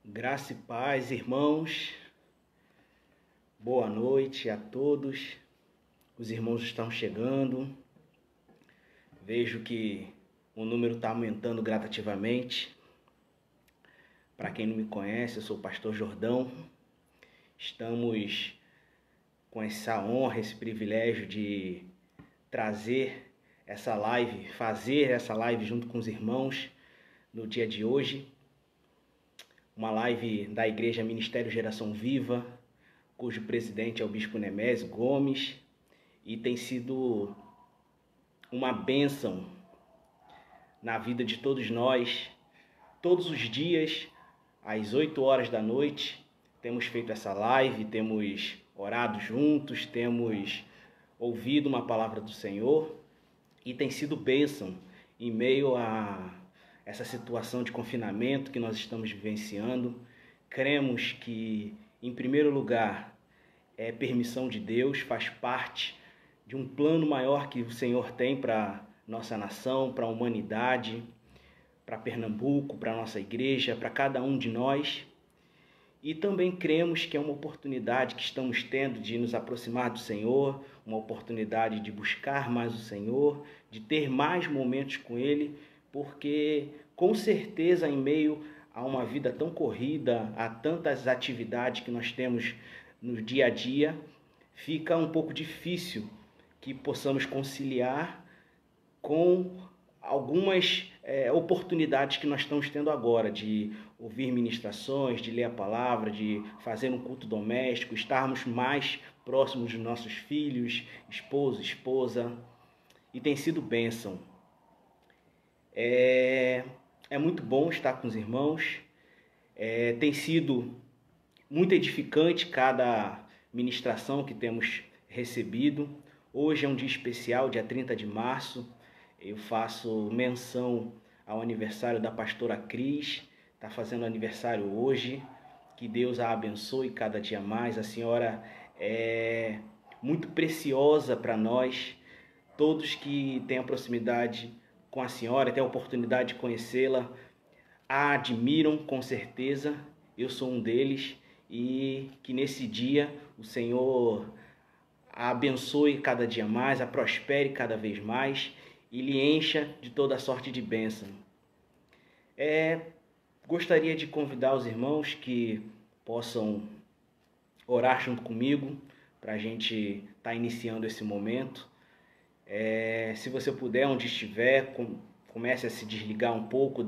Graça e paz, irmãos. Boa noite a todos. Os irmãos estão chegando. Vejo que o número está aumentando gradativamente. Para quem não me conhece, eu sou o pastor Jordão. Estamos com essa honra, esse privilégio de trazer essa live, fazer essa live junto com os irmãos no dia de hoje. Uma live da Igreja Ministério Geração Viva, cujo presidente é o Bispo Nemésio Gomes, e tem sido uma bênção na vida de todos nós. Todos os dias, às 8 horas da noite, temos feito essa live, temos orado juntos, temos ouvido uma palavra do Senhor, e tem sido bênção em meio a essa situação de confinamento que nós estamos vivenciando. Cremos que, em primeiro lugar, é permissão de Deus, faz parte de um plano maior que o Senhor tem para nossa nação, para a humanidade, para Pernambuco, para a nossa igreja, para cada um de nós. E também cremos que é uma oportunidade que estamos tendo de nos aproximar do Senhor, uma oportunidade de buscar mais o Senhor, de ter mais momentos com Ele, porque com certeza em meio a uma vida tão corrida, a tantas atividades que nós temos no dia a dia, fica um pouco difícil que possamos conciliar com algumas oportunidades que nós estamos tendo agora, de ouvir ministrações, de ler a palavra, de fazer um culto doméstico, estarmos mais próximos dos nossos filhos, esposo, esposa, e tem sido bênção. É muito bom estar com os irmãos, tem sido muito edificante cada ministração que temos recebido. Hoje é um dia especial, dia 30 de março, eu faço menção ao aniversário da pastora Cris, está fazendo aniversário hoje, que Deus a abençoe cada dia mais. A senhora é muito preciosa para nós, todos que têm a proximidade com a senhora, têm a oportunidade de conhecê-la, a admiram com certeza. Eu sou um deles, e que nesse dia o Senhor a abençoe cada dia mais, a prospere cada vez mais e lhe encha de toda sorte de bênção. Gostaria de convidar os irmãos que possam orar junto comigo para a gente estar iniciando esse momento. Se você puder, onde estiver, comece a se desligar um pouco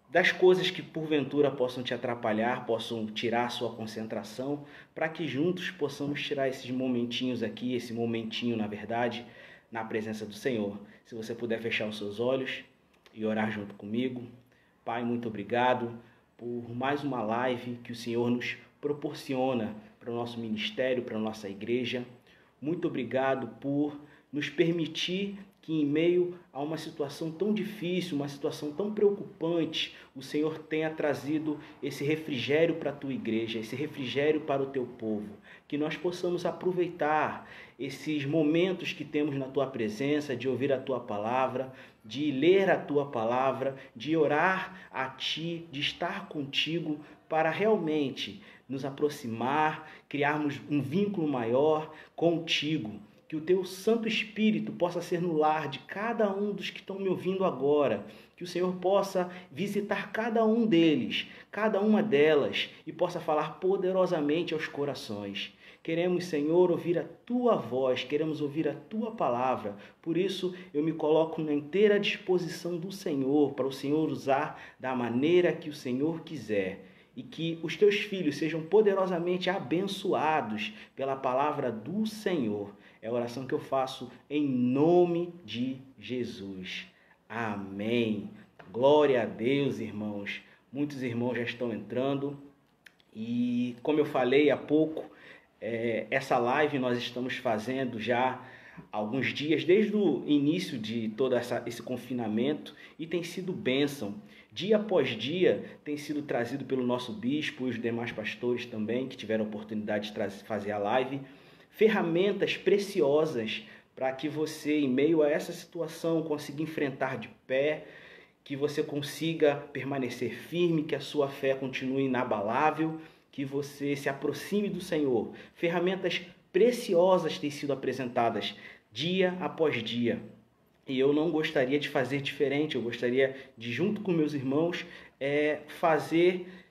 das coisas que porventura possam te atrapalhar, possam tirar a sua concentração, para que juntos possamos tirar esses momentinhos aqui, esse momentinho, na verdade, na presença do Senhor. Se você puder fechar os seus olhos e orar junto comigo. Pai, muito obrigado por mais uma live que o Senhor nos proporciona para o nosso ministério, para a nossa igreja. Muito obrigado por nos permitir que em meio a uma situação tão difícil, uma situação tão preocupante, o Senhor tenha trazido esse refrigério para a tua igreja, esse refrigério para o teu povo. Que nós possamos aproveitar esses momentos que temos na tua presença, de ouvir a tua palavra, de ler a tua palavra, de orar a ti, de estar contigo, para realmente nos aproximar, criarmos um vínculo maior contigo. Que o teu Santo Espírito possa ser no lar de cada um dos que estão me ouvindo agora. Que o Senhor possa visitar cada um deles, cada uma delas, e possa falar poderosamente aos corações. Queremos, Senhor, ouvir a tua voz, queremos ouvir a tua palavra. Por isso, eu me coloco na inteira disposição do Senhor, para o Senhor usar da maneira que o Senhor quiser. E que os teus filhos sejam poderosamente abençoados pela palavra do Senhor. É a oração que eu faço em nome de Jesus. Amém. Glória a Deus, irmãos. Muitos irmãos já estão entrando. E como eu falei há pouco, essa live nós estamos fazendo já há alguns dias, desde o início de todo esse confinamento, e tem sido bênção. Dia após dia tem sido trazido pelo nosso bispo e os demais pastores também, que tiveram a oportunidade de fazer a live, ferramentas preciosas para que você, em meio a essa situação, consiga enfrentar de pé, que você consiga permanecer firme, que a sua fé continue inabalável, que você se aproxime do Senhor. Ferramentas preciosas têm sido apresentadas dia após dia. E eu não gostaria de fazer diferente, eu gostaria de, junto com meus irmãos,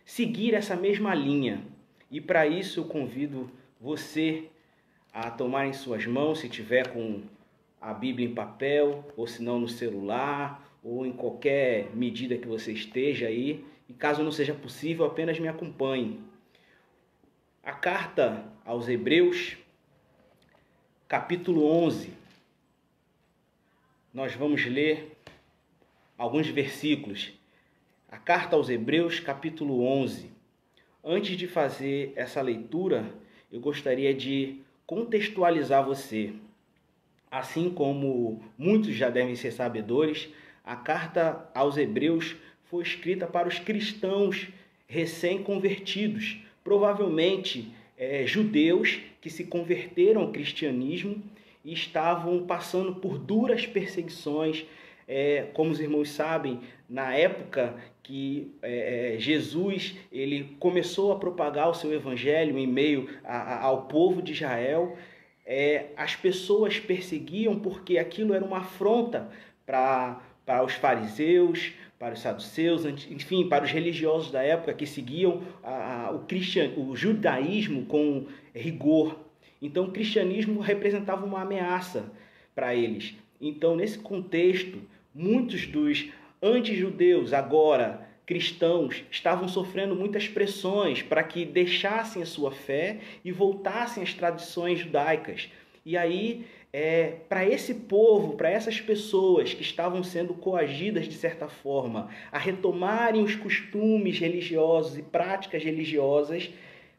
seguir essa mesma linha. E para isso eu convido você a tomar em suas mãos, se tiver com a Bíblia em papel, ou se não no celular, ou em qualquer medida que você esteja aí. E caso não seja possível, apenas me acompanhe. A carta aos Hebreus, capítulo 11. Nós vamos ler alguns versículos. A carta aos Hebreus, capítulo 11. Antes de fazer essa leitura, eu gostaria de contextualizar você. Assim como muitos já devem ser sabedores, a carta aos Hebreus foi escrita para os cristãos recém-convertidos, provavelmente judeus que se converteram ao cristianismo e estavam passando por duras perseguições. Como os irmãos sabem, na época que Jesus ele começou a propagar o seu evangelho em meio ao povo de Israel, as pessoas perseguiam porque aquilo era uma afronta para os fariseus, para os saduceus, enfim, para os religiosos da época que seguiam o judaísmo com rigor. Então, o cristianismo representava uma ameaça para eles. Então, nesse contexto, muitos dos anti-judeus, agora cristãos, estavam sofrendo muitas pressões para que deixassem a sua fé e voltassem às tradições judaicas. E aí, para esse povo, para essas pessoas que estavam sendo coagidas de certa forma a retomarem os costumes religiosos e práticas religiosas,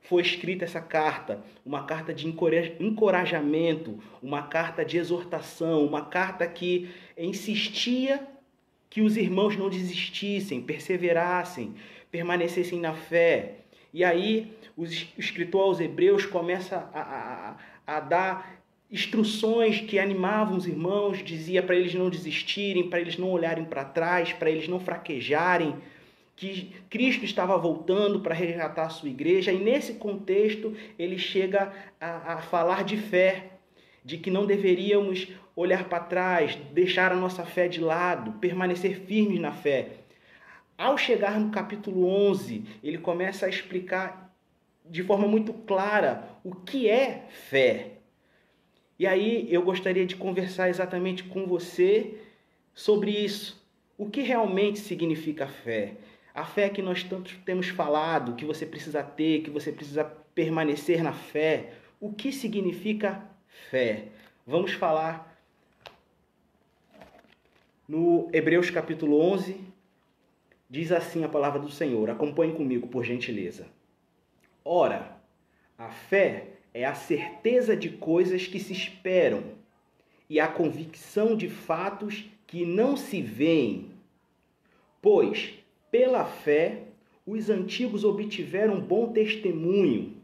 foi escrita essa carta, uma carta de encorajamento, uma carta de exortação, uma carta que insistia que os irmãos não desistissem, perseverassem, permanecessem na fé. E aí o escritor aos Hebreus começa a dar instruções que animavam os irmãos, dizia para eles não desistirem, para eles não olharem para trás, para eles não fraquejarem, que Cristo estava voltando para resgatar a sua igreja. E nesse contexto ele chega a falar de fé, de que não deveríamos olhar para trás, deixar a nossa fé de lado, permanecer firmes na fé. Ao chegar no capítulo 11, ele começa a explicar de forma muito clara o que é fé. E aí eu gostaria de conversar exatamente com você sobre isso. O que realmente significa fé? A fé que nós tanto temos falado, que você precisa ter, que você precisa permanecer na fé. O que significa fé? Vamos falar no Hebreus capítulo 11, diz assim a palavra do Senhor. Acompanhe comigo, por gentileza. Ora, a fé é a certeza de coisas que se esperam e a convicção de fatos que não se veem. Pois, pela fé, os antigos obtiveram bom testemunho.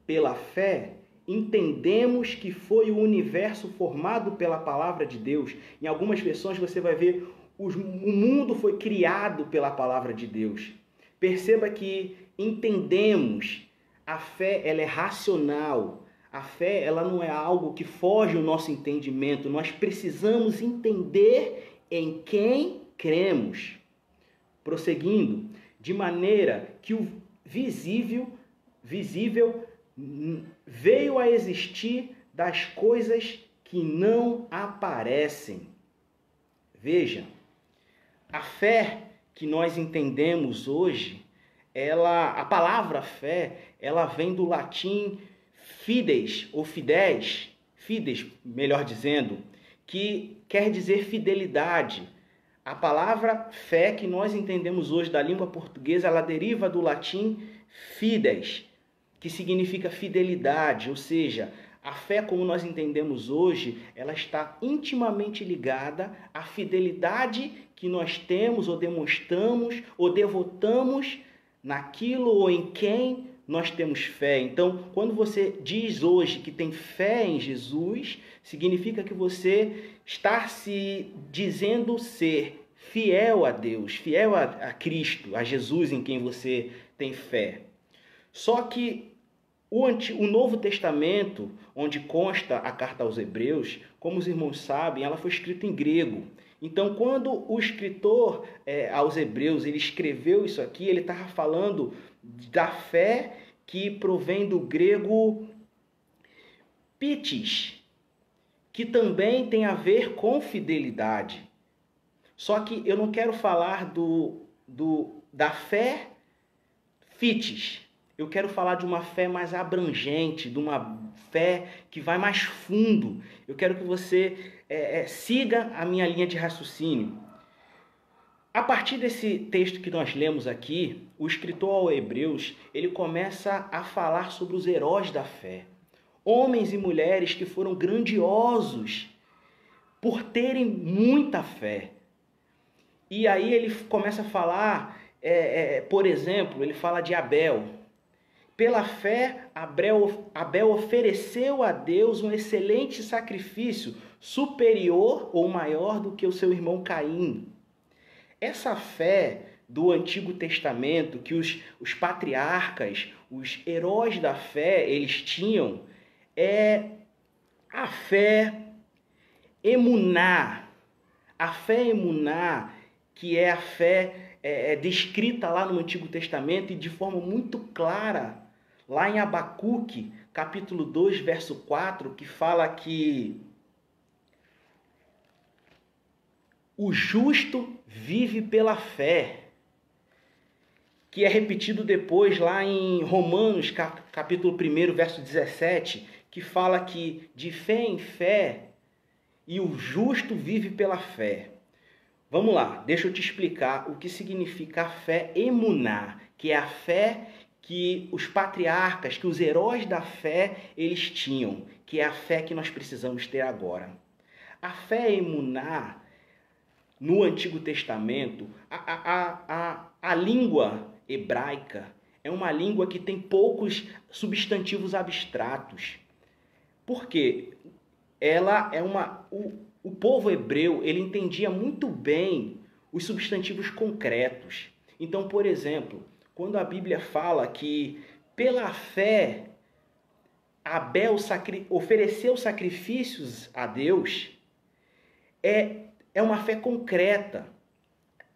Pela fé, entendemos que foi o universo formado pela palavra de Deus. Em algumas versões você vai ver o mundo foi criado pela palavra de Deus. Perceba que entendemos. A fé ela é racional. A fé ela não é algo que foge ao nosso entendimento. Nós precisamos entender em quem cremos. Prosseguindo, de maneira que o visível veio a existir das coisas que não aparecem. Veja, a fé que nós entendemos hoje, a palavra fé, ela vem do latim fides ou fides, melhor dizendo, que quer dizer fidelidade. A palavra fé que nós entendemos hoje da língua portuguesa, ela deriva do latim fides, que significa fidelidade, ou seja, a fé como nós entendemos hoje, ela está intimamente ligada à fidelidade que nós temos ou demonstramos ou devotamos naquilo ou em quem nós temos fé. Então, quando você diz hoje que tem fé em Jesus, significa que você está se dizendo ser fiel a Deus, fiel a Cristo, a Jesus em quem você tem fé. Só que o Novo Testamento, onde consta a carta aos Hebreus, como os irmãos sabem, ela foi escrita em grego. Então, quando o escritor aos Hebreus ele escreveu isso aqui, ele estava falando da fé que provém do grego pitis, que também tem a ver com fidelidade. Só que eu não quero falar da fé fitis. Eu quero falar de uma fé mais abrangente, de uma fé que vai mais fundo. Eu quero que você siga a minha linha de raciocínio. A partir desse texto que nós lemos aqui, o escritor aos Hebreus, ele começa a falar sobre os heróis da fé. Homens e mulheres que foram grandiosos por terem muita fé. E aí ele começa a falar, por exemplo, ele fala de Abel. Pela fé, Abel ofereceu a Deus um excelente sacrifício, superior ou maior do que o seu irmão Caim. Essa fé do Antigo Testamento, que os patriarcas, os heróis da fé, eles tinham, é a fé emuná. A fé emuná, que é a fé descrita lá no Antigo Testamento e de forma muito clara, lá em Abacuque, capítulo 2, verso 4, que fala que o justo vive pela fé, que é repetido depois lá em Romanos, capítulo 1, verso 17, que fala que de fé em fé e o justo vive pela fé. Vamos lá, deixa eu te explicar o que significa a fé emuná, que é a fé que os patriarcas, que os heróis da fé, eles tinham, que é a fé que nós precisamos ter agora. A fé emuná, no Antigo Testamento, a língua hebraica é uma língua que tem poucos substantivos abstratos. Por quê? Ela é o povo hebreu, ele entendia muito bem os substantivos concretos. Então, por exemplo, quando a Bíblia fala que pela fé Abel ofereceu sacrifícios a Deus, é uma fé concreta.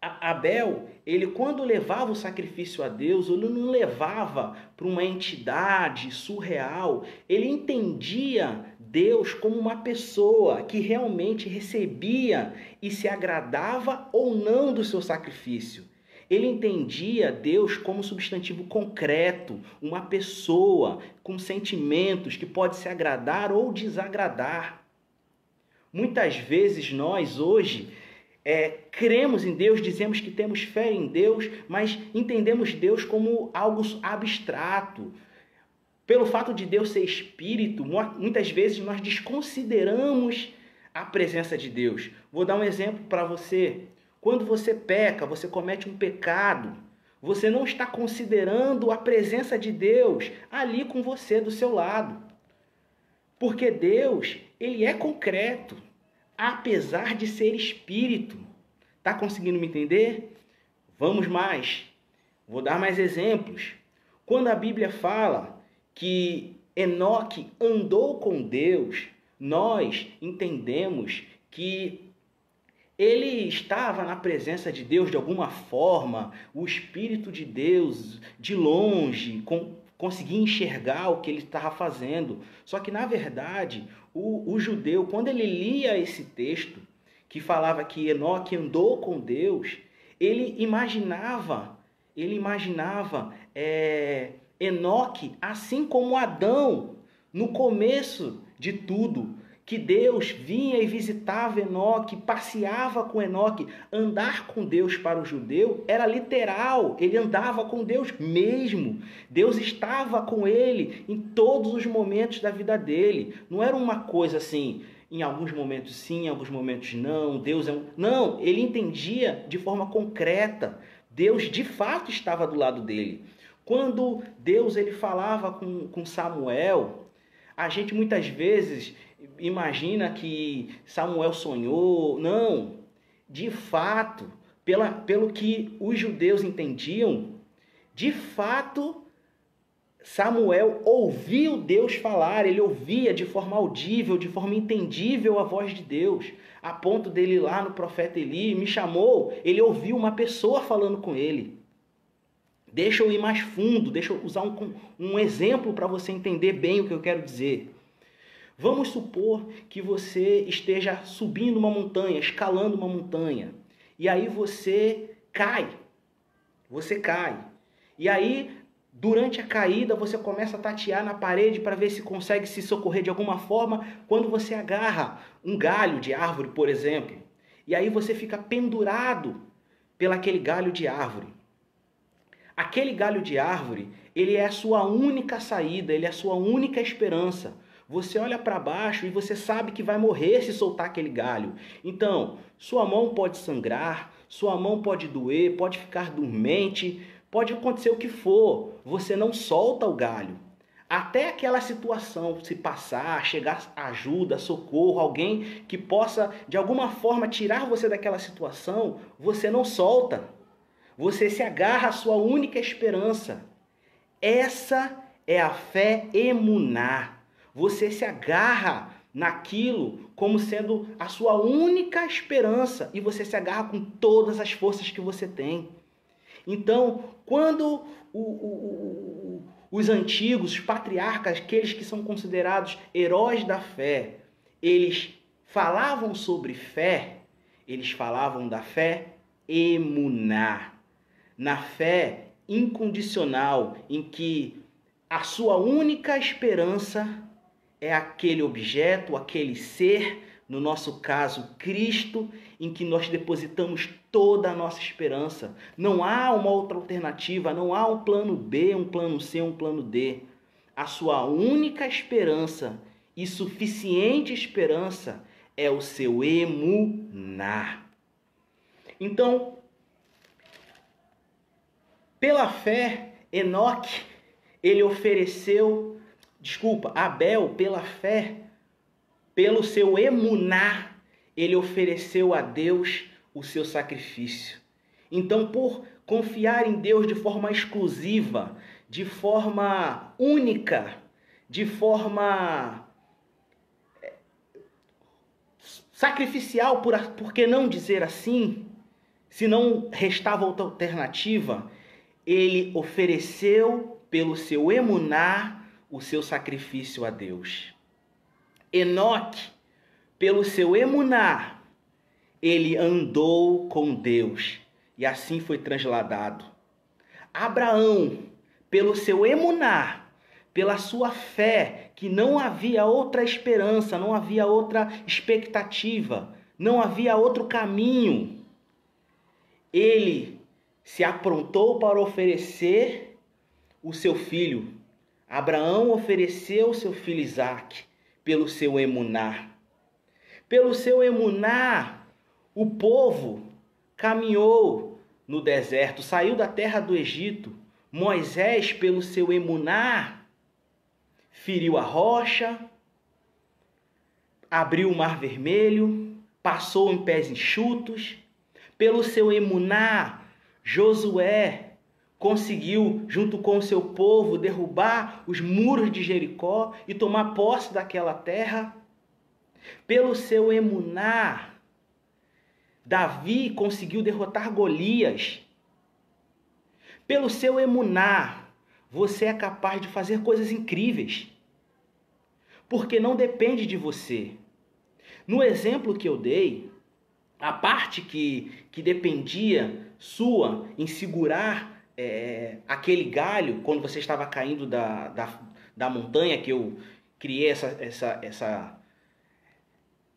Abel, ele quando levava o sacrifício a Deus, ele não levava para uma entidade surreal, ele entendia Deus como uma pessoa que realmente recebia e se agradava ou não do seu sacrifício. Ele entendia Deus como substantivo concreto, uma pessoa com sentimentos que pode se agradar ou desagradar. Muitas vezes nós hoje cremos em Deus, dizemos que temos fé em Deus, mas entendemos Deus como algo abstrato. Pelo fato de Deus ser espírito, muitas vezes nós desconsideramos a presença de Deus. Vou dar um exemplo para você. Quando você peca, você comete um pecado, você não está considerando a presença de Deus ali com você, do seu lado. Porque Deus, ele é concreto, apesar de ser espírito. Está conseguindo me entender? Vamos mais. Vou dar mais exemplos. Quando a Bíblia fala que Enoque andou com Deus, nós entendemos que ele estava na presença de Deus de alguma forma, o Espírito de Deus, de longe, conseguia enxergar o que ele estava fazendo. Só que, na verdade, o judeu, quando ele lia esse texto, que falava que Enoque andou com Deus, ele imaginava Enoque assim como Adão, no começo de tudo, que Deus vinha e visitava Enoque, passeava com Enoque. Andar com Deus para o judeu era literal, ele andava com Deus mesmo. Deus estava com ele em todos os momentos da vida dele. Não era uma coisa assim, em alguns momentos sim, em alguns momentos não. Não, ele entendia de forma concreta. Deus de fato estava do lado dele. Quando Deus ele falava com Samuel, a gente muitas vezes imagina que Samuel sonhou. Não, de fato, pelo que os judeus entendiam, de fato, Samuel ouvia Deus falar, ele ouvia de forma audível, de forma entendível a voz de Deus, a ponto dele ir lá no profeta Eli, me chamou, ele ouviu uma pessoa falando com ele. Deixa eu ir mais fundo, deixa eu usar um exemplo para você entender bem o que eu quero dizer. Vamos supor que você esteja subindo uma montanha, escalando uma montanha, e aí você cai. E aí, durante a caída, você começa a tatear na parede para ver se consegue se socorrer de alguma forma quando você agarra um galho de árvore, por exemplo. E aí você fica pendurado pelaquele galho de árvore. Aquele galho de árvore, ele é a sua única saída, ele é a sua única esperança. Você olha para baixo e você sabe que vai morrer se soltar aquele galho. Então, sua mão pode sangrar, sua mão pode doer, pode ficar dormente, pode acontecer o que for. Você não solta o galho. Até aquela situação se passar, chegar ajuda, socorro, alguém que possa de alguma forma tirar você daquela situação, você não solta. Você se agarra à sua única esperança. Essa é a fé emuná. Você se agarra naquilo como sendo a sua única esperança e você se agarra com todas as forças que você tem. Então, quando os antigos, os patriarcas, aqueles que são considerados heróis da fé, eles falavam sobre fé, eles falavam da fé emuná, na fé incondicional, em que a sua única esperança é aquele objeto, aquele ser, no nosso caso, Cristo, em que nós depositamos toda a nossa esperança. Não há uma outra alternativa, não há um plano B, um plano C, um plano D. A sua única esperança e suficiente esperança é o seu emuná. Então, pela fé, Abel, pela fé, pelo seu emuná, ele ofereceu a Deus o seu sacrifício. Então, por confiar em Deus de forma exclusiva, de forma única, de forma sacrificial, por que não dizer assim, se não restava outra alternativa, ele ofereceu pelo seu emuná o seu sacrifício a Deus. Enoque, pelo seu emuná, ele andou com Deus e assim foi transladado. Abraão, pelo seu emuná, pela sua fé, que não havia outra esperança, não havia outra expectativa, não havia outro caminho, ele se aprontou para oferecer o seu filho. Abraão ofereceu o seu filho Isaque pelo seu emuná. Pelo seu emuná, o povo caminhou no deserto, saiu da terra do Egito. Moisés, pelo seu emuná, feriu a rocha, abriu o mar vermelho, passou em pés enxutos. Pelo seu emuná, Josué conseguiu, junto com o seu povo, derrubar os muros de Jericó e tomar posse daquela terra. Pelo seu emuná, Davi conseguiu derrotar Golias. Pelo seu emuná, você é capaz de fazer coisas incríveis, porque não depende de você. No exemplo que eu dei, a parte que dependia sua em segurar aquele galho, quando você estava caindo da montanha, que eu criei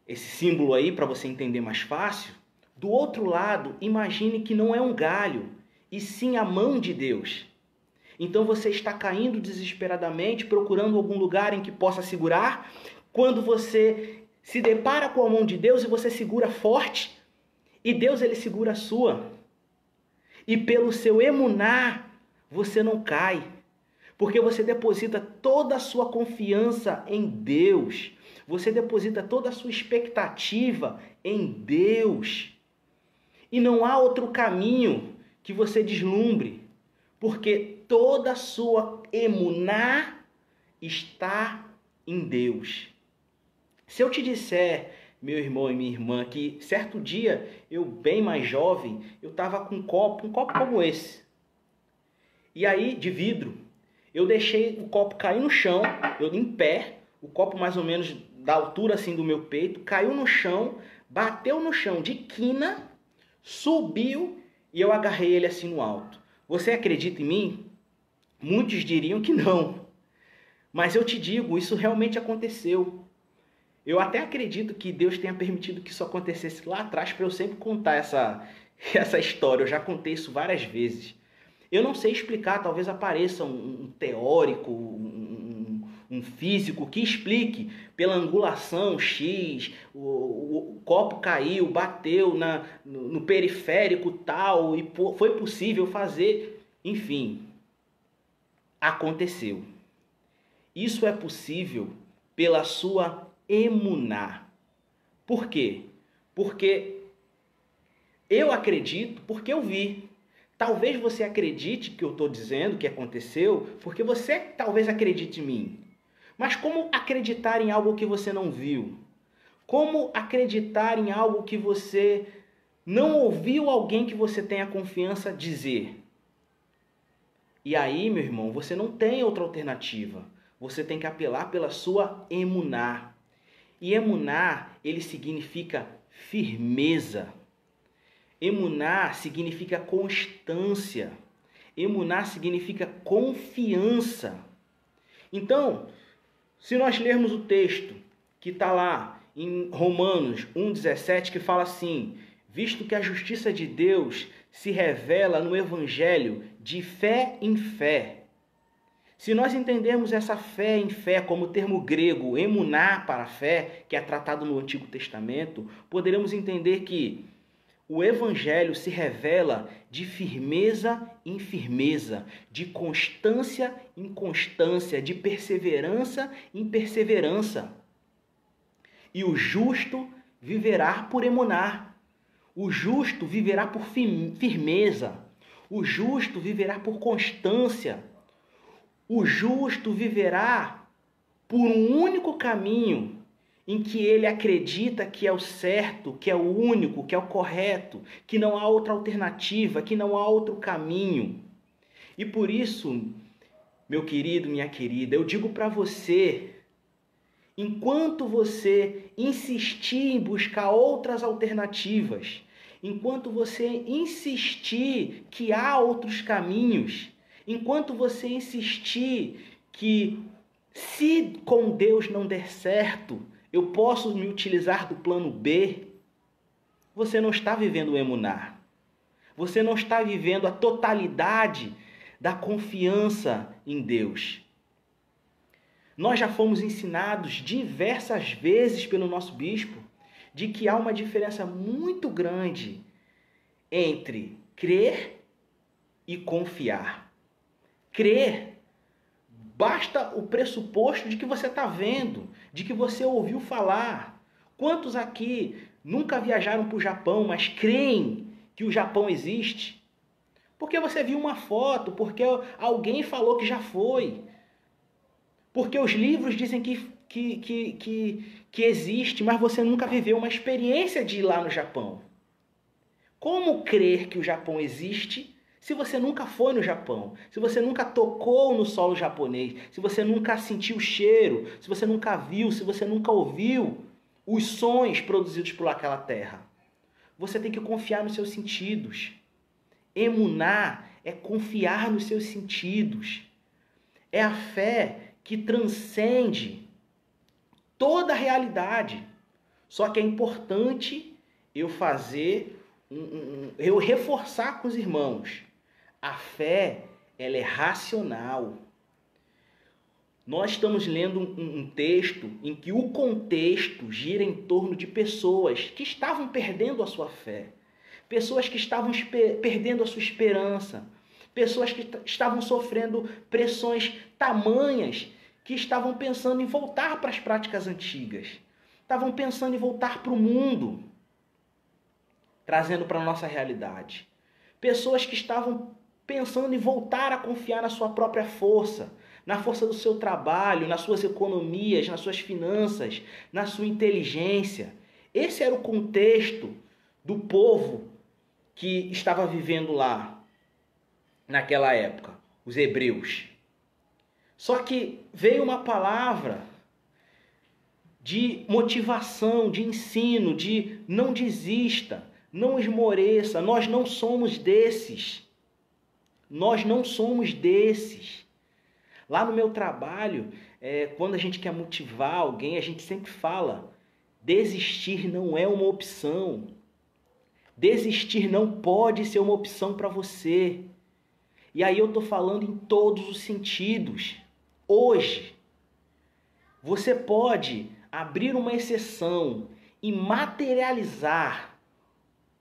esse símbolo aí para você entender mais fácil. Do outro lado, imagine que não é um galho, e sim a mão de Deus. Então você está caindo desesperadamente, procurando algum lugar em que possa segurar. Quando você se depara com a mão de Deus e você segura forte, e Deus ele segura a sua. E pelo seu emuná, você não cai, porque você deposita toda a sua confiança em Deus. Você deposita toda a sua expectativa em Deus. E não há outro caminho que você deslumbre, porque toda a sua emuná está em Deus. Se eu te disser, meu irmão e minha irmã, que certo dia, eu bem mais jovem, eu estava com um copo como esse. E aí, de vidro, eu deixei o copo cair no chão, eu em pé, o copo mais ou menos da altura assim do meu peito, caiu no chão, bateu no chão de quina, subiu e eu agarrei ele assim no alto. Você acredita em mim? Muitos diriam que não. Mas eu te digo, isso realmente aconteceu. Eu até acredito que Deus tenha permitido que isso acontecesse lá atrás para eu sempre contar essa história. Eu já contei isso várias vezes. Eu não sei explicar, talvez apareça um teórico, um físico que explique pela angulação X, o copo caiu, bateu no periférico tal, e foi possível fazer. Enfim, aconteceu. Isso é possível pela sua emuná. Por quê? Porque eu acredito, porque eu vi. Talvez você acredite que eu estou dizendo que aconteceu, porque você talvez acredite em mim. Mas como acreditar em algo que você não viu? Como acreditar em algo que você não ouviu alguém que você tenha confiança dizer? E aí, meu irmão, você não tem outra alternativa. Você tem que apelar pela sua emuná. E emuná, ele significa firmeza. Emuná significa constância. Emuná significa confiança. Então, se nós lermos o texto que está lá em Romanos 1,17, que fala assim: visto que a justiça de Deus se revela no Evangelho de fé em fé. Se nós entendermos essa fé em fé como termo grego, emuná para fé, que é tratado no Antigo Testamento, poderemos entender que o Evangelho se revela de firmeza em firmeza, de constância em constância, de perseverança em perseverança. E o justo viverá por emuná. O justo viverá por firmeza. O justo viverá por constância. O justo viverá por um único caminho em que ele acredita que é o certo, que é o único, que é o correto, que não há outra alternativa, que não há outro caminho. E por isso, meu querido, minha querida, eu digo para você, enquanto você insistir em buscar outras alternativas, enquanto você insistir que há outros caminhos, enquanto você insistir que se com Deus não der certo, eu posso me utilizar do plano B, você não está vivendo o emuná. Você não está vivendo a totalidade da confiança em Deus. Nós já fomos ensinados diversas vezes pelo nosso bispo de que há uma diferença muito grande entre crer e confiar. Crer, basta o pressuposto de que você está vendo, de que você ouviu falar. Quantos aqui nunca viajaram para o Japão, mas creem que o Japão existe? Porque você viu uma foto, porque alguém falou que já foi. Porque os livros dizem que existe, mas você nunca viveu uma experiência de ir lá no Japão. Como crer que o Japão existe se você nunca foi no Japão, se você nunca tocou no solo japonês, se você nunca sentiu o cheiro, se você nunca viu, se você nunca ouviu os sons produzidos por aquela terra? Você tem que confiar nos seus sentidos. Emuná é confiar nos seus sentidos. É a fé que transcende toda a realidade. Só que é importante eu eu reforçar com os irmãos. A fé, ela é racional. Nós estamos lendo um texto em que o contexto gira em torno de pessoas que estavam perdendo a sua fé. Pessoas que estavam perdendo a sua esperança. Pessoas que estavam sofrendo pressões tamanhas, que estavam pensando em voltar para as práticas antigas. Estavam pensando em voltar para o mundo. trazendo para a nossa realidade. Pessoas que estavam pensando em voltar a confiar na sua própria força, na força do seu trabalho, nas suas economias, nas suas finanças, na sua inteligência. Esse era o contexto do povo que estava vivendo lá naquela época, os hebreus. Só que veio uma palavra de motivação, de ensino, de não desista, não esmoreça. Nós não somos desses. Nós não somos desses. Lá no meu trabalho, quando a gente quer motivar alguém, a gente sempre fala: desistir não é uma opção. Desistir não pode ser uma opção para você. E aí eu estou falando em todos os sentidos. Hoje, você pode abrir uma exceção e materializar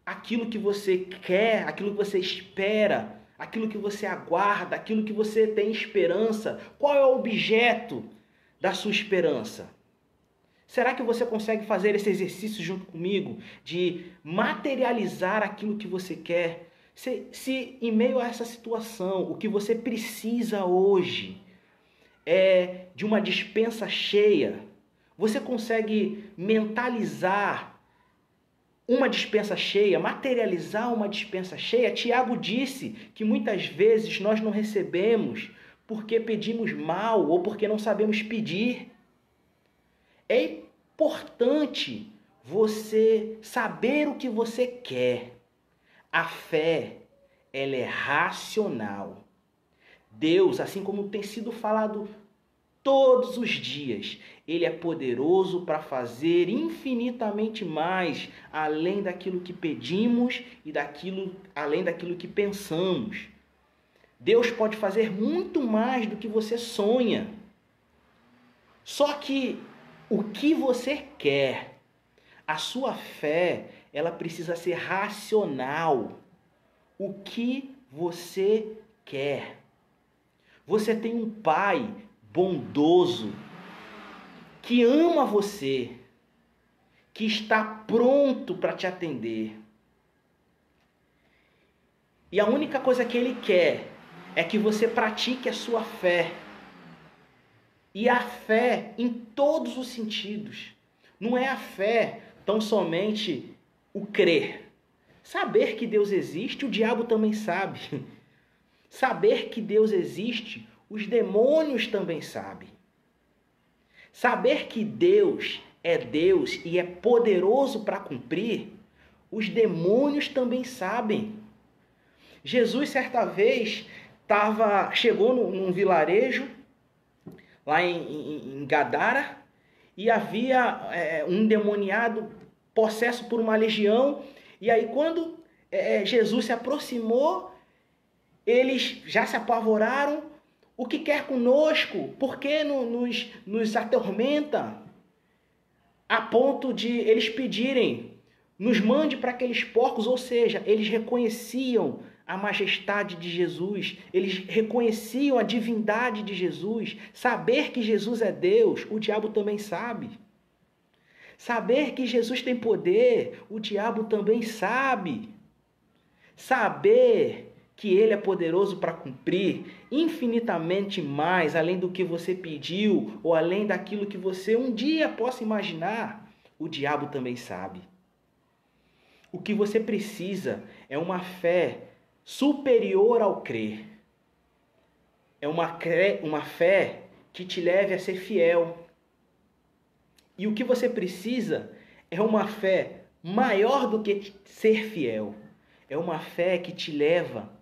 aquilo que você quer, aquilo que você espera, aquilo que você aguarda, aquilo que você tem esperança. Qual é o objeto da sua esperança? Será que você consegue fazer esse exercício junto comigo de materializar aquilo que você quer? Se em meio a essa situação, o que você precisa hoje é de uma despensa cheia, você consegue mentalizar uma despensa cheia, materializar uma despensa cheia? Tiago disse que muitas vezes nós não recebemos porque pedimos mal ou porque não sabemos pedir. É importante você saber o que você quer. A fé, ela é racional. Deus, assim como tem sido falado todos os dias, Ele é poderoso para fazer infinitamente mais, além daquilo que pedimos e além daquilo que pensamos. Deus pode fazer muito mais do que você sonha. Só que o que você quer, a sua fé, ela precisa ser racional. O que você quer? Você tem um pai bondoso que ama você, que está pronto para te atender. E a única coisa que ele quer é que você pratique a sua fé. E a fé em todos os sentidos. Não é a fé tão somente o crer. Saber que Deus existe, o diabo também sabe. Saber que Deus existe, os demônios também sabem. Saber que Deus é Deus e é poderoso para cumprir, os demônios também sabem. Jesus, certa vez, chegou num vilarejo, lá em Gadara, e havia um endemoniado possesso por uma legião. E aí quando Jesus se aproximou, eles já se apavoraram. O que quer conosco? Por que nos atormenta? A ponto de eles pedirem, nos mande para aqueles porcos. Ou seja, eles reconheciam a majestade de Jesus, eles reconheciam a divindade de Jesus. Saber que Jesus é Deus, o diabo também sabe. Saber que Jesus tem poder, o diabo também sabe. Saber que Ele é poderoso para cumprir infinitamente mais, além do que você pediu, ou além daquilo que você um dia possa imaginar, o diabo também sabe. O que você precisa é uma fé superior ao crer. É uma fé que te leve a ser fiel. E o que você precisa é uma fé maior do que ser fiel. É uma fé que te leva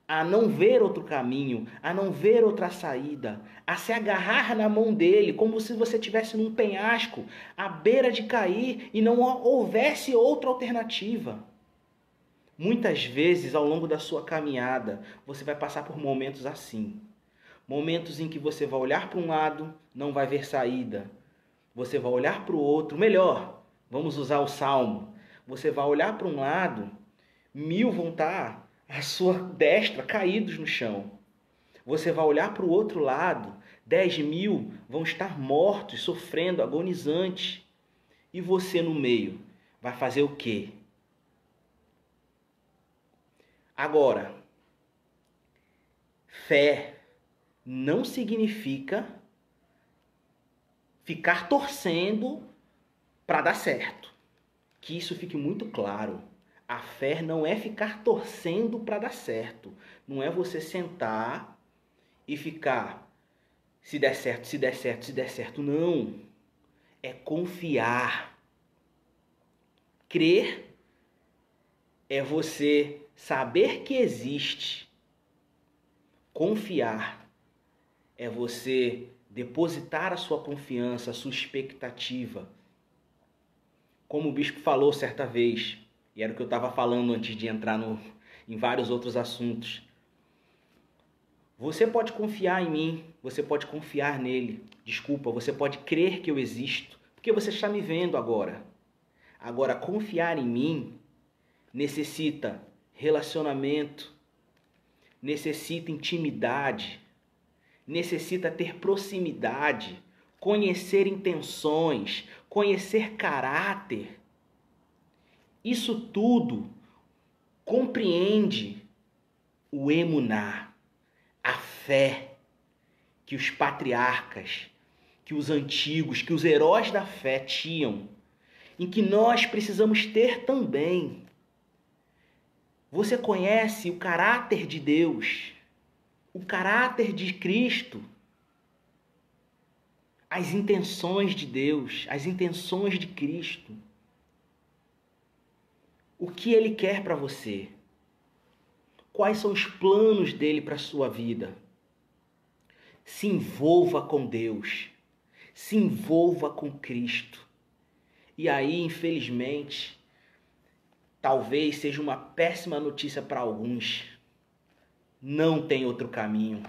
a não ver outro caminho, a não ver outra saída, a se agarrar na mão dele, como se você estivesse num penhasco, à beira de cair e não houvesse outra alternativa. Muitas vezes, ao longo da sua caminhada, você vai passar por momentos assim. Momentos em que você vai olhar para um lado, não vai ver saída. Você vai olhar para o outro, melhor, vamos usar o Salmo. Você vai olhar para um lado, 1000 vão estar à sua destra, caídos no chão. Você vai olhar para o outro lado, 10.000 vão estar mortos, sofrendo, agonizantes. E você no meio, vai fazer o quê? Agora, fé não significa ficar torcendo para dar certo. Que isso fique muito claro. A fé não é ficar torcendo para dar certo. Não é você sentar e ficar se der certo, se der certo, se der certo. Não. É confiar. Crer é você saber que existe. Confiar é você depositar a sua confiança, a sua expectativa. Como o bispo falou certa vez, e era o que eu estava falando antes de entrar em vários outros assuntos. Você pode confiar em mim, você pode confiar nele. Desculpa, você pode crer que eu existo, porque você está me vendo agora. Agora, confiar em mim necessita relacionamento, necessita intimidade, necessita ter proximidade, conhecer intenções, conhecer caráter. Isso tudo compreende o emuná, a fé que os patriarcas, que os antigos, que os heróis da fé tinham, em que nós precisamos ter também. Você conhece o caráter de Deus, o caráter de Cristo, as intenções de Deus, as intenções de Cristo. O que Ele quer para você? Quais são os planos dele para a sua vida? Se envolva com Deus, se envolva com Cristo. E aí, infelizmente, talvez seja uma péssima notícia para alguns. Não tem outro caminho.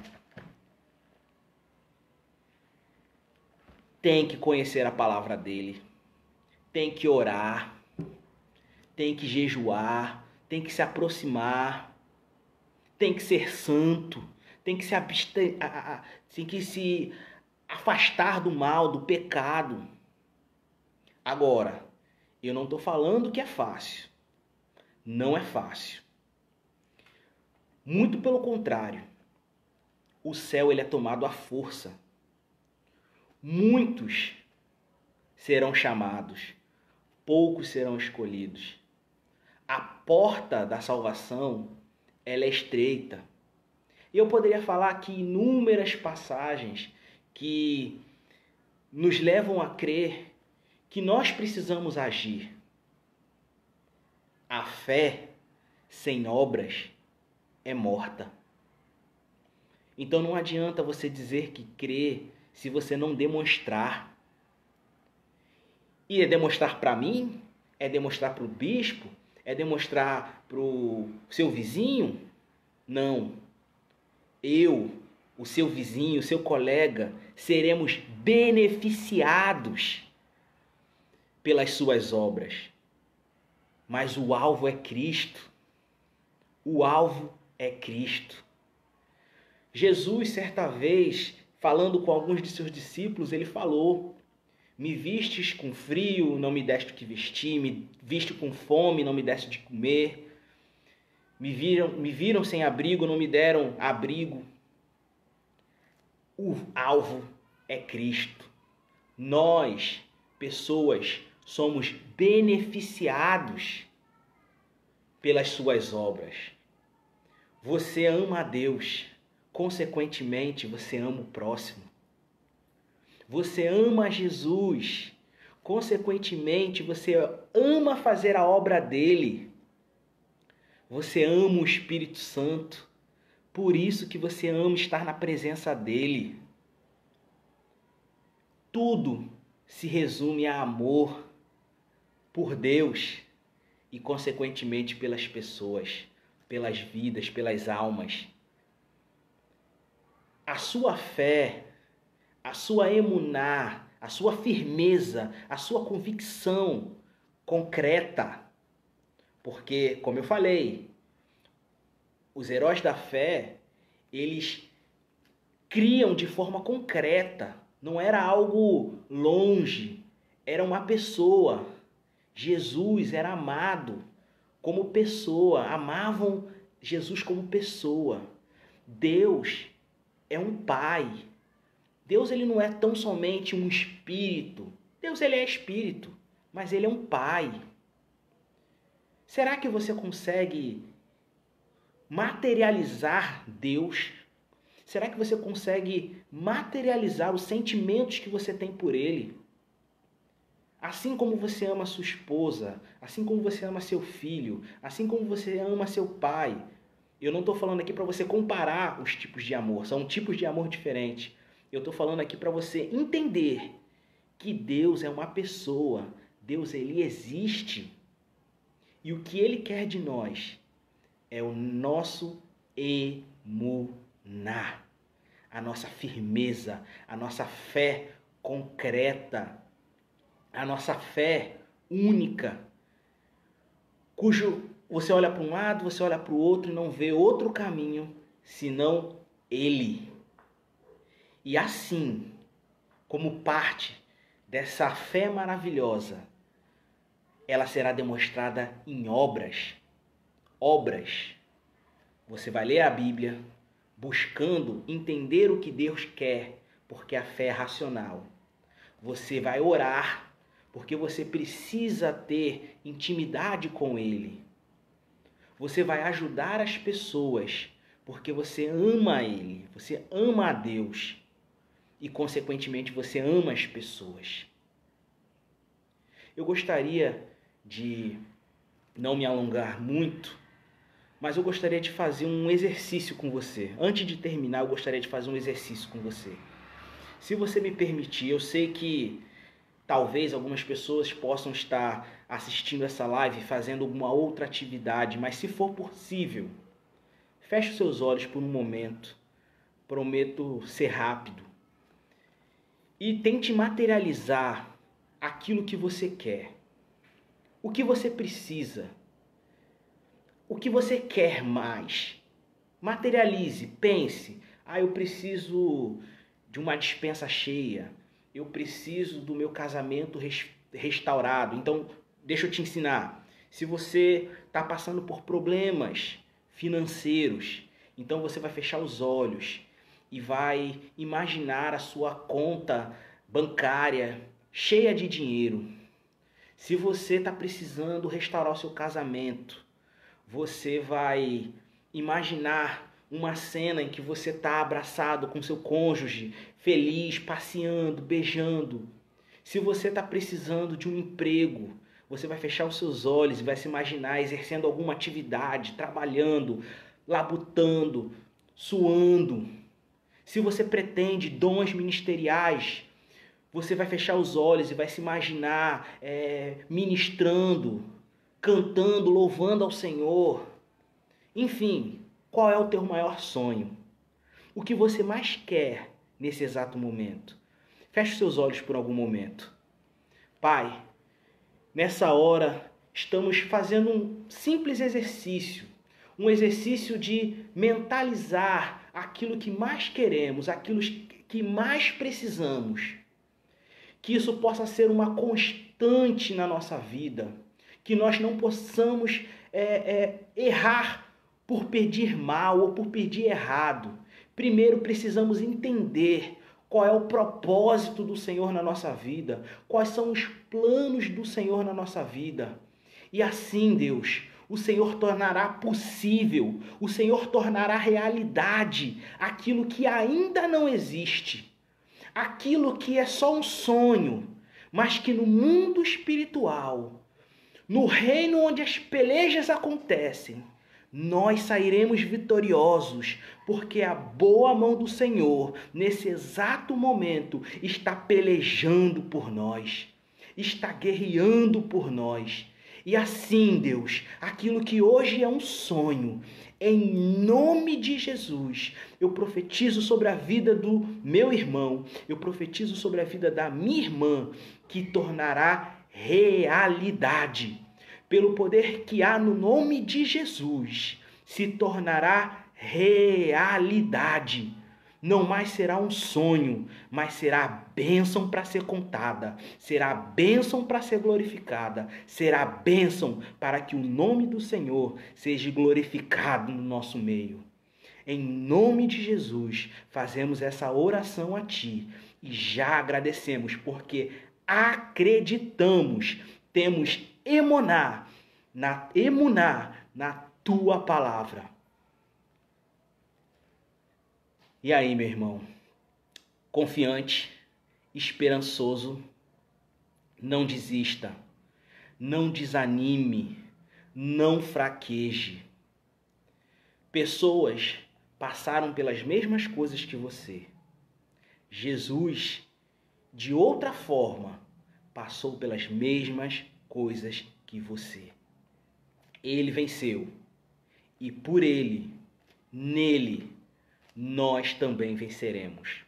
Tem que conhecer a palavra dele. Tem que orar. Tem que jejuar. Tem que se aproximar. Tem que ser santo. Tem que se afastar do mal, do pecado. Agora, eu não estou falando que é fácil. Não é fácil. Muito pelo contrário. O céu ele é tomado à força. Muitos serão chamados, poucos serão escolhidos. A porta da salvação, ela é estreita. E eu poderia falar aqui inúmeras passagens que nos levam a crer que nós precisamos agir. A fé sem obras é morta. Então não adianta você dizer que crê se você não demonstrar. E é demonstrar para mim? É demonstrar para o bispo? É demonstrar para o seu vizinho? Não. Eu, o seu vizinho, o seu colega, seremos beneficiados pelas suas obras. Mas o alvo é Cristo. O alvo é Cristo. Jesus, certa vez, falando com alguns de seus discípulos, ele falou: me vistes com frio, não me deste o que vestir, me viste com fome, não me deste de comer, me viram sem abrigo, não me deram abrigo. O alvo é Cristo. Nós, pessoas, somos beneficiados pelas suas obras. Você ama a Deus, consequentemente você ama o próximo. Você ama Jesus, consequentemente você ama fazer a obra dele. Você ama o Espírito Santo, por isso que você ama estar na presença dele. Tudo se resume a amor por Deus e, consequentemente, pelas pessoas, pelas vidas, pelas almas. A sua fé, a sua emuná, a sua firmeza, a sua convicção concreta. Porque, como eu falei, os heróis da fé, eles criam de forma concreta. Não era algo longe, era uma pessoa. Jesus era amado como pessoa, amavam Jesus como pessoa. Deus é um Pai. Deus ele não é tão somente um espírito. Deus ele é espírito, mas ele é um Pai. Será que você consegue materializar Deus? Será que você consegue materializar os sentimentos que você tem por Ele? Assim como você ama sua esposa, assim como você ama seu filho, assim como você ama seu pai. Eu não estou falando aqui para você comparar os tipos de amor, são tipos de amor diferentes. Eu estou falando aqui para você entender que Deus é uma pessoa, Deus ele existe. E o que Ele quer de nós é o nosso emuná, a nossa firmeza, a nossa fé concreta, a nossa fé única, cujo você olha para um lado, você olha para o outro e não vê outro caminho senão Ele. E assim, como parte dessa fé maravilhosa, ela será demonstrada em obras. Obras. Você vai ler a Bíblia buscando entender o que Deus quer, porque a fé é racional. Você vai orar, porque você precisa ter intimidade com Ele. Você vai ajudar as pessoas, porque você ama Ele, você ama a Deus. E, consequentemente, você ama as pessoas. Eu gostaria de não me alongar muito, mas eu gostaria de fazer um exercício com você. Antes de terminar, eu gostaria de fazer um exercício com você. Se você me permitir, eu sei que talvez algumas pessoas possam estar assistindo essa live fazendo alguma outra atividade, mas se for possível, feche os seus olhos por um momento. Prometo ser rápido. E tente materializar aquilo que você quer. O que você precisa? O que você quer mais? Materialize, pense. Eu preciso de uma despensa cheia. Eu preciso do meu casamento restaurado. Então, deixa eu te ensinar. Se você está passando por problemas financeiros, então você vai fechar os olhos e vai imaginar a sua conta bancária cheia de dinheiro. Se você está precisando restaurar o seu casamento, você vai imaginar uma cena em que você está abraçado com seu cônjuge, feliz, passeando, beijando. Se você está precisando de um emprego, você vai fechar os seus olhos e vai se imaginar exercendo alguma atividade, trabalhando, labutando, suando. Se você pretende dons ministeriais, você vai fechar os olhos e vai se imaginar ministrando, cantando, louvando ao Senhor. Enfim, qual é o teu maior sonho? O que você mais quer nesse exato momento? Feche os seus olhos por algum momento. Pai, nessa hora estamos fazendo um simples exercício. Um exercício de mentalizar aquilo que mais queremos, aquilo que mais precisamos. Que isso possa ser uma constante na nossa vida. Que nós não possamos errar por pedir mal ou por pedir errado. Primeiro precisamos entender qual é o propósito do Senhor na nossa vida. Quais são os planos do Senhor na nossa vida. E assim, Deus, o Senhor tornará possível, o Senhor tornará realidade aquilo que ainda não existe. Aquilo que é só um sonho, mas que no mundo espiritual, no reino onde as pelejas acontecem, nós sairemos vitoriosos, porque a boa mão do Senhor, nesse exato momento, está pelejando por nós, está guerreando por nós. E assim, Deus, aquilo que hoje é um sonho, em nome de Jesus, eu profetizo sobre a vida do meu irmão, eu profetizo sobre a vida da minha irmã, que tornará realidade. Pelo poder que há no nome de Jesus, se tornará realidade. Não mais será um sonho, mas será a bênção para ser contada, será a bênção para ser glorificada, será a bênção para que o nome do Senhor seja glorificado no nosso meio. Em nome de Jesus, fazemos essa oração a Ti e já agradecemos, porque acreditamos, temos emuná na Tua palavra. E aí, meu irmão, confiante, esperançoso, não desista, não desanime, não fraqueje. Pessoas passaram pelas mesmas coisas que você. Jesus, de outra forma, passou pelas mesmas coisas que você. Ele venceu. E por ele, nele, nós também venceremos.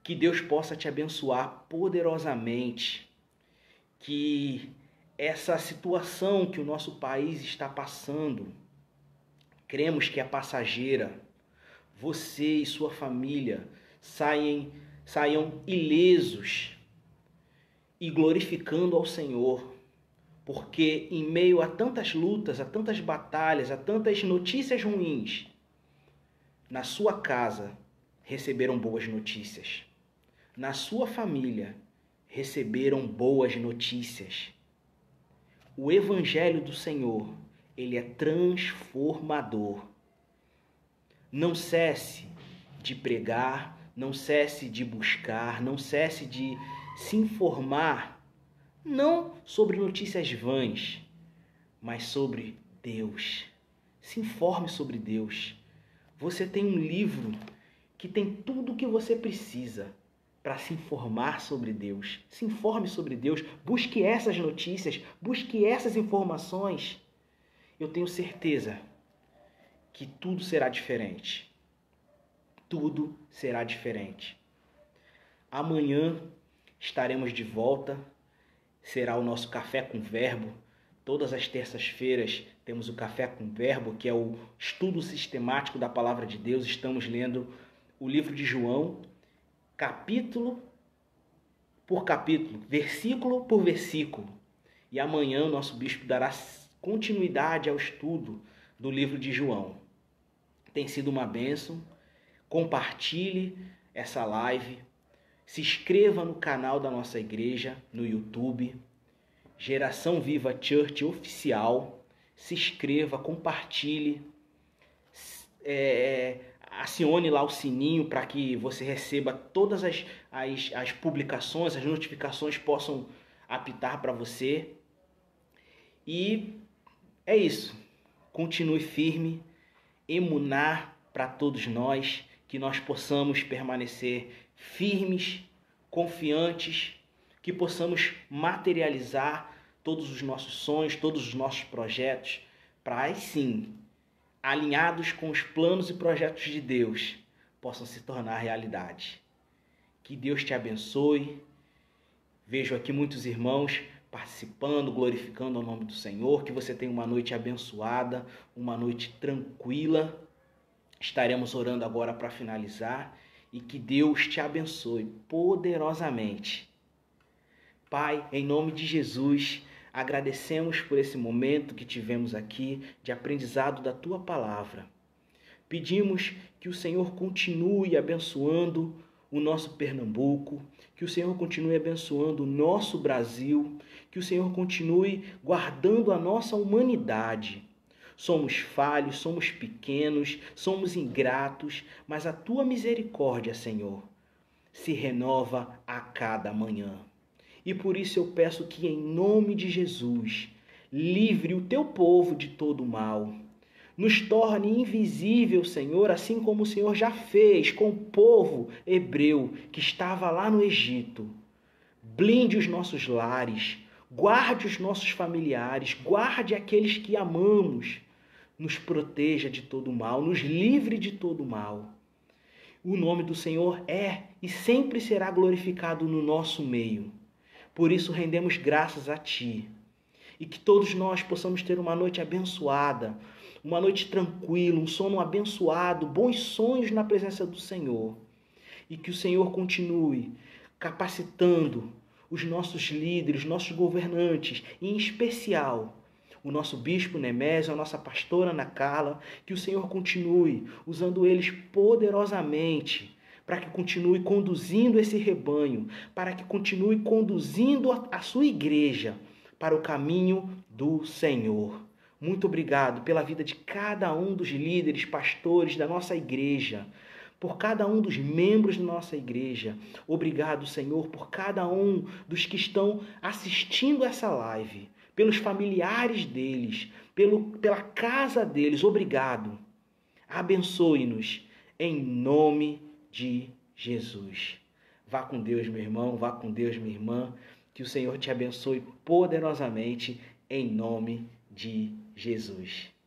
Que Deus possa te abençoar poderosamente. Que essa situação que o nosso país está passando, cremos que é passageira. Você e sua família saiam ilesos e glorificando ao Senhor. Porque em meio a tantas lutas, a tantas batalhas, a tantas notícias ruins, na sua casa receberam boas notícias. Na sua família receberam boas notícias. O Evangelho do Senhor, ele é transformador. Não cesse de pregar, não cesse de buscar, não cesse de se informar, não sobre notícias vãs, mas sobre Deus. Se informe sobre Deus. Você tem um livro que tem tudo o que você precisa para se informar sobre Deus. Se informe sobre Deus, busque essas notícias, busque essas informações. Eu tenho certeza que tudo será diferente. Tudo será diferente. Amanhã estaremos de volta. Será o nosso Café com Verbo. Todas as terças-feiras temos o Café com Verbo, que é o estudo sistemático da Palavra de Deus. Estamos lendo o livro de João, capítulo por capítulo, versículo por versículo. E amanhã o nosso bispo dará continuidade ao estudo do livro de João. Tem sido uma bênção. Compartilhe essa live. Se inscreva no canal da nossa igreja no YouTube, Geração Viva Church Oficial. Se inscreva, compartilhe, acione lá o sininho para que você receba todas as publicações, as notificações possam apitar para você. E é isso. Continue firme, emuná para todos nós, que nós possamos permanecer firmes, confiantes, que possamos materializar todos os nossos sonhos, todos os nossos projetos, para aí sim, alinhados com os planos e projetos de Deus, possam se tornar realidade. Que Deus te abençoe. Vejo aqui muitos irmãos participando, glorificando o nome do Senhor. Que você tenha uma noite abençoada, uma noite tranquila. Estaremos orando agora para finalizar. E que Deus te abençoe poderosamente. Pai, em nome de Jesus, agradecemos por esse momento que tivemos aqui de aprendizado da Tua Palavra. Pedimos que o Senhor continue abençoando o nosso Pernambuco, que o Senhor continue abençoando o nosso Brasil, que o Senhor continue guardando a nossa humanidade. Somos falhos, somos pequenos, somos ingratos, mas a Tua misericórdia, Senhor, se renova a cada manhã. E por isso eu peço que, em nome de Jesus, livre o Teu povo de todo o mal. Nos torne invisível, Senhor, assim como o Senhor já fez com o povo hebreu que estava lá no Egito. Blinde os nossos lares, guarde os nossos familiares, guarde aqueles que amamos. Nos proteja de todo o mal, nos livre de todo o mal. O nome do Senhor é e sempre será glorificado no nosso meio. Por isso rendemos graças a Ti. E que todos nós possamos ter uma noite abençoada, uma noite tranquila, um sono abençoado, bons sonhos na presença do Senhor. E que o Senhor continue capacitando os nossos líderes, nossos governantes, e em especial o nosso bispo Nemésio, a nossa pastora Ana Carla, que o Senhor continue usando eles poderosamente, para que continue conduzindo esse rebanho, para que continue conduzindo a sua igreja para o caminho do Senhor. Muito obrigado pela vida de cada um dos líderes, pastores da nossa igreja, por cada um dos membros da nossa igreja. Obrigado, Senhor, por cada um dos que estão assistindo essa live, pelos familiares deles, pela casa deles. Obrigado. Abençoe-nos em nome de Jesus. Vá com Deus, meu irmão, vá com Deus, minha irmã. Que o Senhor te abençoe poderosamente em nome de Jesus.